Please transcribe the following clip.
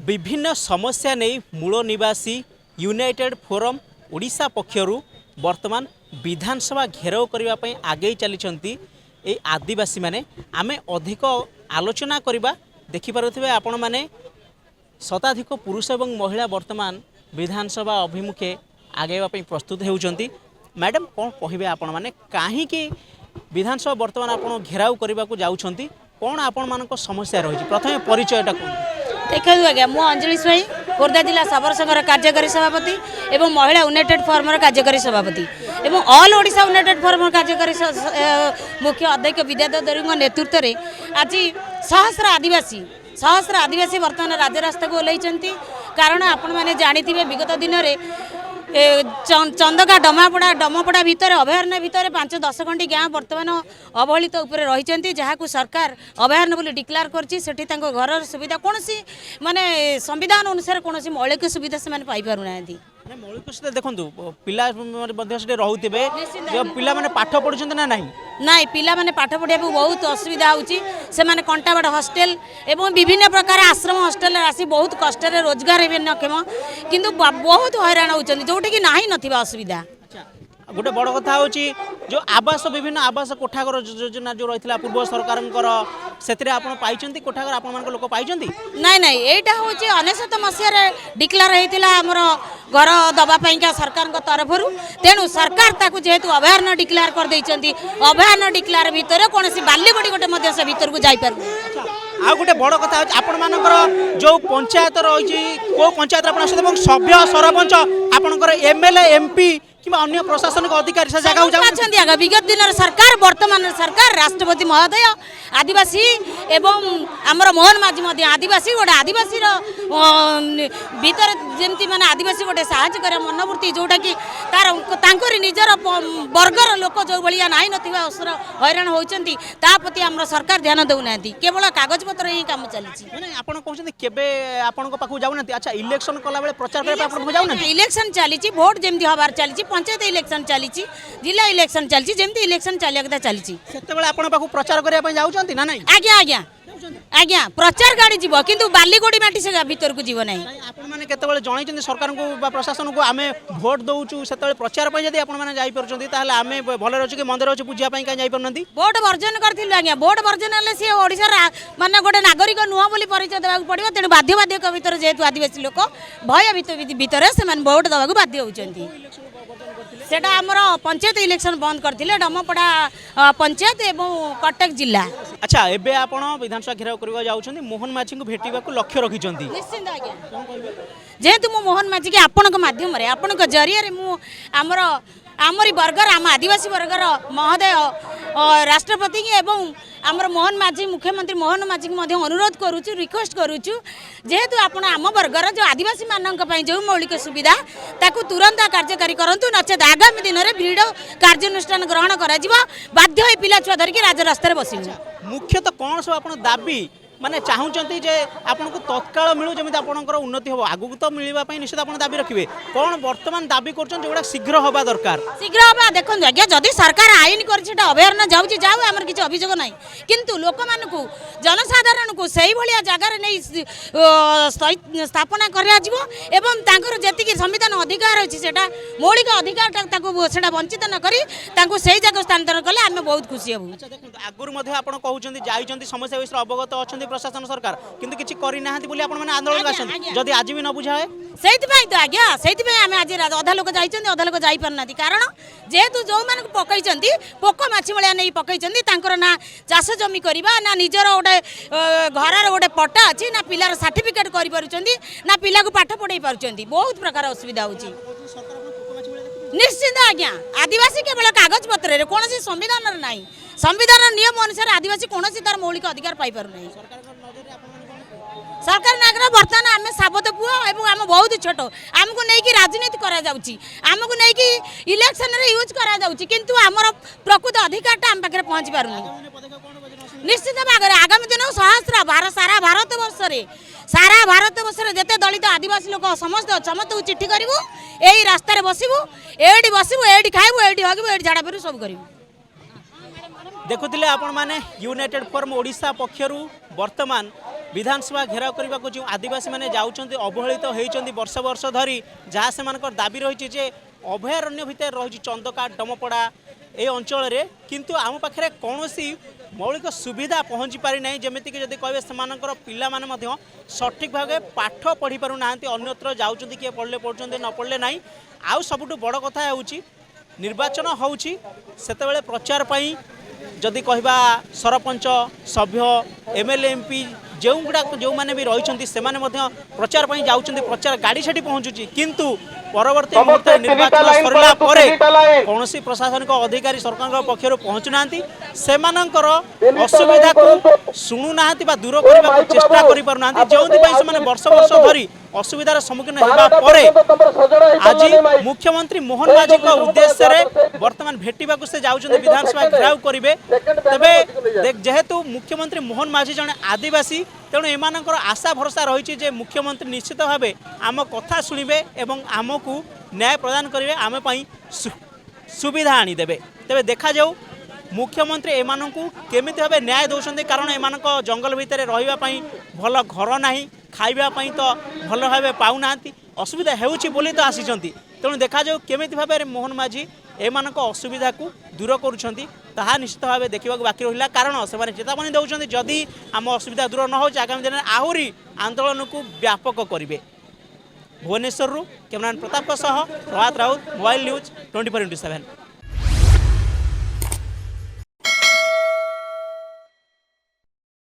विभिन्न समस्या नहीं मूल निवासी यूनाइटेड फोरम ओडिशा पक्षर वर्तमान विधानसभा घेराव करने आगे चली आदिवासी माने आमे अधिक आलोचना करवा देखिपे आपण मैंने शताधिक पुरुष और महिला वर्तमान विधानसभा अभिमुखे आगेवा प्रस्तुत होउचंती। मैडम कौन कहे आपण मैंने कहीं विधानसभा वर्तमान आप घेराव करने को जाउछंती कौन आपण मान समस्या रही प्रथम परिचयटा कौन देखा आज्ञा मु अंजलि स्वाई खोर्धा जिला शबर संघर कार्यकारी सभापति एवं महिला यूनाइटेड फोरम कार्यकारी सभापति एवं ऑल ओडिशा यूनाइटेड फोरम कार्यकारी मुख्य अध्यक्ष विद्याधर दरुंग नेतृत्व में आज सहस्र आदिवासी वर्तमान राजरास्ता को ओल्लैचंती। कारण आपण मैंने जानी विगत दिन में चंदका डमपड़ा भितर अभयारण्य भितर 5-10 खंडी गाँ बर्तमान अवहेलित रही जहाँ सरकार अभयारण्य बोली डिक्लेयर करछि घर सुविधा कौन माने संविधान अनुसार कौन मौलिक सुविधा से पाई पारु नांती। मौलिक सुविधा देखो पिला रोथे जो पिला माने पाठ पढ़ुं ना नहीं नाई पिला माने पाठ पढ़िया बहुत असुविधा होची से माने कंटाबाड़ हॉस्टल एवं विभिन्न प्रकार आश्रम हॉस्टल आसी बहुत कष्ट रोजगार हे नक्षम किंतु बहुत हैरान होचंदी जोटी कि नाही नथिबा असुविधा। गोटे बड़ कथा होची जो आवास विभिन्न आवास कोठाघर योजना जो रही पूर्व सरकार से पाई कोठाघर आपण लोक पाई नाई नाई एटा होची 19 मसीह डिक्लेयर हेतिला हमर घर दबापाइका सरकार तरफ तेणु सरकार ताकू जेहेतु अभयारण्य डिक्लेयर कर देइचंती अभयारण्य डिक्लेयर भितर कौन बालीगुड़ी गोटे से भीतर को जाई पारु। आ गोटे बड़ कथा आपण मानकर जो पंचायत रही को पंचायत आप सभ्य सरपंच आपणकर एमएलए एमपी किंबा अन्य प्रशासनिक अधिकारी से जगह विगत दिन सरकार वर्तमान सरकार राष्ट्रपति महोदय आदिवासी एवं आमर मोहन माझी आदिवासी गोटे आदिवासी भीतर जमती माने आदिवासी गोटे साहाय्य करे मनोवृत्ति जोटा कि तार निजर वर्गर लोक जो भाया नाई नथिबा असर हैरान होचंती ता प्रति हमर सरकार ध्यान देउना केवल कागज पत्र ही काम चली माने आपण कहउछंती केबे आपण को पाखु जाउना। अच्छा इलेक्शन कला बेले प्रचार करे आपण को जाउना इलेक्शन चली वोट जेमती हबार चली पंचायत इलेक्शन चली जिला इलेक्शन चली जमती इलेक्शन चलिया कथा चली सेतेबेले आपण पाखु प्रचार करिया पय जाउछंती ना नहीं आज्ञा आज्ञा आज्ञा प्रचार गाड़ी जीव किंतु बालीगुड़ी माटी से भीतर को जीव नहीं आपण माने केतेबेले जणाइछंती सरकार को बा प्रशासन को आमे वोट दउछु सेतेबेले प्रचार पय जदी आपण माने जाई परछंती ताहले आमे भले रहछु कि मंदिर रहछु पूजा पय का जाई परनंती वोट वर्जन करथिलु आज्ञा वोट वर्जन हले से ओडिसा माने गोटे नागरिक नुह बोली परिचय देबा पड़िबो तेनु बाध्य के भीतर जेहेतु आदिवासी लोक भय भीतर से माने वोट दबा बाध्य होचंती सेटा हमर पंचायत इलेक्शन बंद करथिले डमपड़ा पंचायत एवं कटक जिला। अच्छा एबे आपण विधानसभा घेराव करबा जाउछंती मोहन माझी को भेटिबा को लक्ष्य रखिछंती निश्चित आज्ञा जेहेतु मो मोहन माझी के आपण माध्यम रे आपण जरिया रे मु आमरी वर्गर आम आदिवासी वर्गर महोदय राष्ट्रपति एवं आमर मोहन माझी मुख्यमंत्री मोहन माझी अनुरोध करुचु रिक्वेस्ट करुचु जेहेतु आपण आम वर्गर जो आदिवासी मानक पई जो मौलिक सुविधा ताकू तुरंत कार्यकारी करंतु नचेत आगामी दिन में भिड़ कार्यानुष्ठान ग्रहण करा जिवो बाध्य पिला छुआ धरिकी राजरास्ता बसिनु मुख्यतः कौन सब आपण दाबी माने चाहूचंती जे आपन को तत्काल मिलू जमिति आपनकर उन्नति हो आगु तो मिलवा पई निश्चित आपन दाबी रखिबे कौन वर्तमान दाबी करछन जेडा शीघ्र होबा दरकार शीघ्र होबा देखन आज्ञा जदि सरकार आईन करछटा अभयारण्य जाउची जाउ हमर किछ अभियोग नाही किंतु लोक मानकू जनसाधारण को सही भलिया जगह रे नै स्थापना करिया जिवो एवं तांकर जेतिकी संविधान अधिकार अछि सेटा मौलिक अधिकार ताकू सेटा वंचित न करी तांको सही जगह स्थानांतरण करले हम बहुत खुशी हबु। अच्छा देखन आगुर मध्ये आपन कहउचंती जाइचंती समस्या विषय अवगत अछंती प्रशासन सरकार किंतु किछि करि नाहंती बोली आपण माने आंदोलन आछन जदि आज भी न बुझाए सेति पई तो आज्ञा सेति पई हम आज अधा लोक जाइचंती अधा लोक जाई परनाती कारण जेहेतु जो मान पकईचंती पोक माछी मलिया नै पकईचंती तांकर ना चाष जमी करबा ना निजर ओडे घरर ओडे पट्टा अछि ना पिलार सर्टिफिकेट करि पारुचंती ना पिला को पाठ पढाई पारुचंती बहुत प्रकार असुविधा होची। निश्चित आज्ञा आदिवासी केवल कागज पत्र रे कोनसी संविधान रे नाही संविधान नियम अनुसार आदिवासी कोनसी तार मौलिक अधिकार पाई पारु नाही सरकार नागर बर्तमान आम साबत पुआ एवं आम बहुत छोट आमको नहीं राजनीति करा जाउची आमको नहीं इलेक्शन रे यूज करा जाउची किंतु आमर प्रकृत अधिकार आम पाखे पहुँची पारुनी। निश्चित भाव में आगामी दिन सहस्र सारा भारत वर्ष जिते दलित आदिवासी लोक समस्त समस्त को चिट्ठी करूँ यही रास्तार बसबू ये खाइबू ये हगबू ये झाड़ा फेरू सब करूँ। देखुले आपण माने यूनाइटेड फोरम ओडिशा पक्षरु वर्तमान विधानसभा घेराव करने को जो आदिवासी मैंने जाऊँच अवहेलित होती वर्ष वर्ष धरी जहाँ से दाबी रही है अभयारण्य भितर रही चंदका डमपड़ा ए अंचल किंतु आम पाखे कौन मौलिक सुविधा पहुँची पारि ना जमीक जब कहे से पिला माने सठिक भाव पाठ पढ़ी पार ना अन्यत्र जाऊँच किए पढ़ले पढ़ुं न पढ़ले ना आउ सबुठ बड़ कथा होची निर्वाचन होची सेतेबेले प्रचार पाई जदि कहबा सरपंच सभ्य एमएलए एमपी जो गुड़ा जो मैंने भी रही से प्रचार पाई जाऊँच प्रचार गाड़ी से पहुँचुची किंतु परवर्ती मुहूर्त निर्वाचन सरला कौन प्रशासनिक अधिकारी सरकार पक्षर पहुँचुना असुविधा को शुणुना दूर करने को चेष्टा करना जो वर्ष वर्ष धरी असुविधार सम्मुखीन होगा आज मुख्यमंत्री मोहन माझी उद्देश्य बर्तमान भेटा से जाऊँच विधानसभा घेराव करेंगे तेरे जेहेतु मुख्यमंत्री मोहन माझी जड़े आदिवासी तेणु एम आशा भरोसा रही मुख्यमंत्री निश्चित भाव आम कथा शुणे और आमको न्याय प्रदान करेंगे आम सुविधा आनीदेवे तेरे देखा जाऊ मुख्यमंत्री एमान केमी भाव न्याय दौरान कारण एम जंगल भितर रही भल घर ना खावाई तो भल भाव पाऊना असुविधा होली तो आसी तेणु देखा जाऊ केमी भाव मोहन माझी एम असुविधा को दूर करुँचा निश्चित भाव देखा बाकी रहा कारण से चेतावनी दौरान जदि आम असुविधा दूर न हो आगामी दिन में आहरी आंदोलन को व्यापक करेंगे। भुवनेश्वर कैमरामैन प्रताप प्रभात राउत मोबाइल न्यूज 24x7।